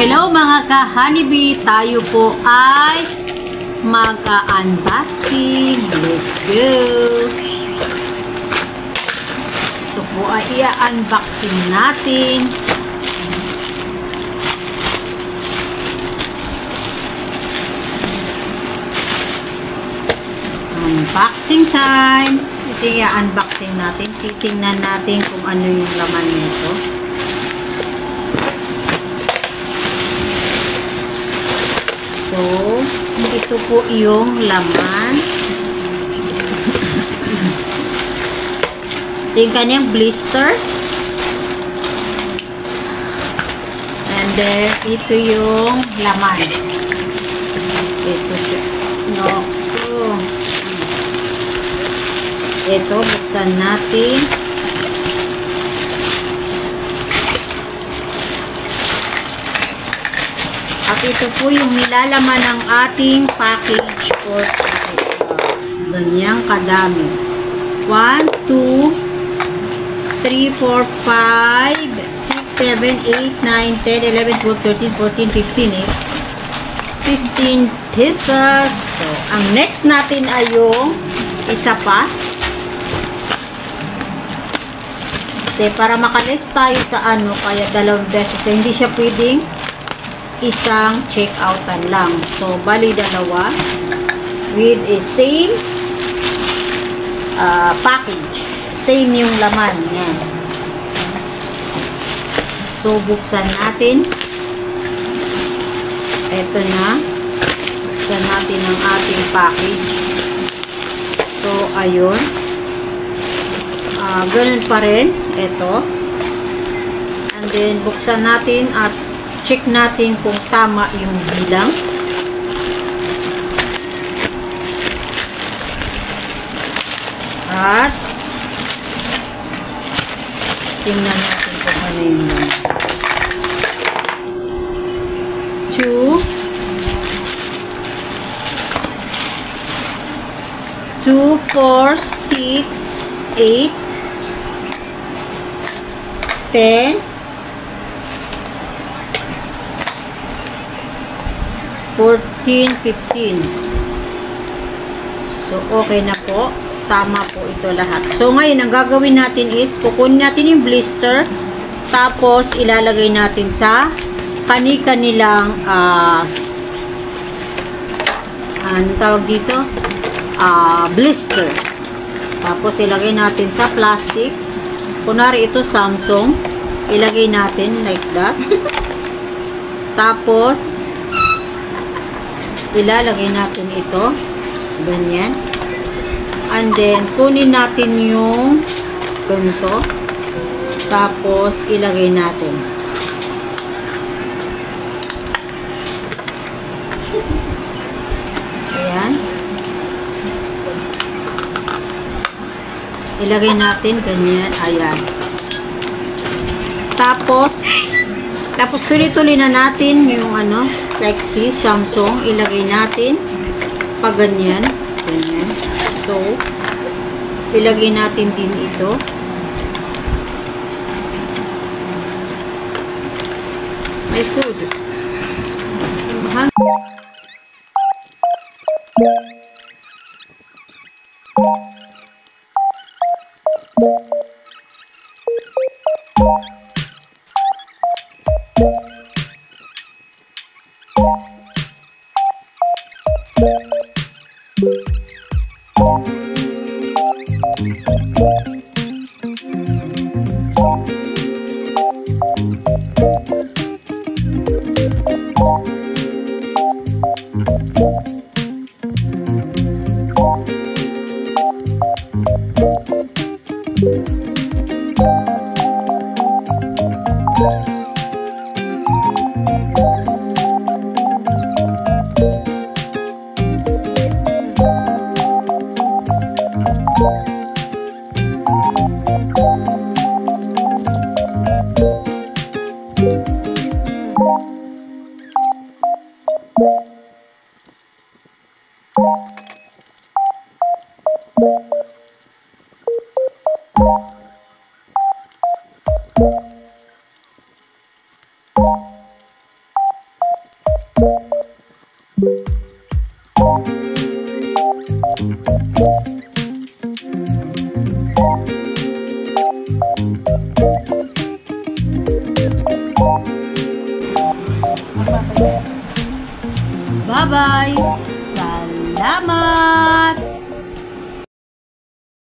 Hello mga ka-honeybee! Tayo po ay mag-unboxing. Let's go! Ito po ay i-unboxing natin. Unboxing time! Ito i-unboxing natin. Titingnan natin kung ano yung laman nito. So, ito po yung laman. Ito yung kanyang blister. And then, ito yung laman. Ito siya. No. Ito, buksan natin. At ito po yung nilalaman ng ating package for ganyang kadami. 1, 2, 3, 4, 5, 6, 7, 8, 9, 10, 11, 12, 13, 14, 15, 15 pieces. So, ang next natin ay yung isa pa. Kasi para makalis tayo sa ano, kaya dalawang beses. So, hindi siya pwedeng isang check-outan lang. So, bali dalawa with a same package. Same yung laman. Yan. So, buksan natin. Ito na. Buksan natin ang ating package. So, ayun. Ganun pa rin. Ito. And then, buksan natin at check natin kung tama yung bilang. At tingnan natin kung ano yung 2, 4, 6, 8, 10, 14, 15. So, okay na po. Tama po ito lahat. So, ngayon, ang gagawin natin is, kukunin natin yung blister, tapos, ilalagay natin sa kani-kanilang, anong tawag dito? Blisters. Tapos, ilagay natin sa plastic. Kunwari, ito Samsung. Ilagay natin like that. Tapos, ilalagay natin ito ganyan, and then kunin natin yung ganito, tapos ilagay natin ayan, ilagay natin ganyan, ayan, tapos tuloy-tuloy na natin yung ano, like this, Samsung, ilagay natin pag ganyan, ganyan. So, ilagay natin din ito. My food. Bye-bye! Salamat!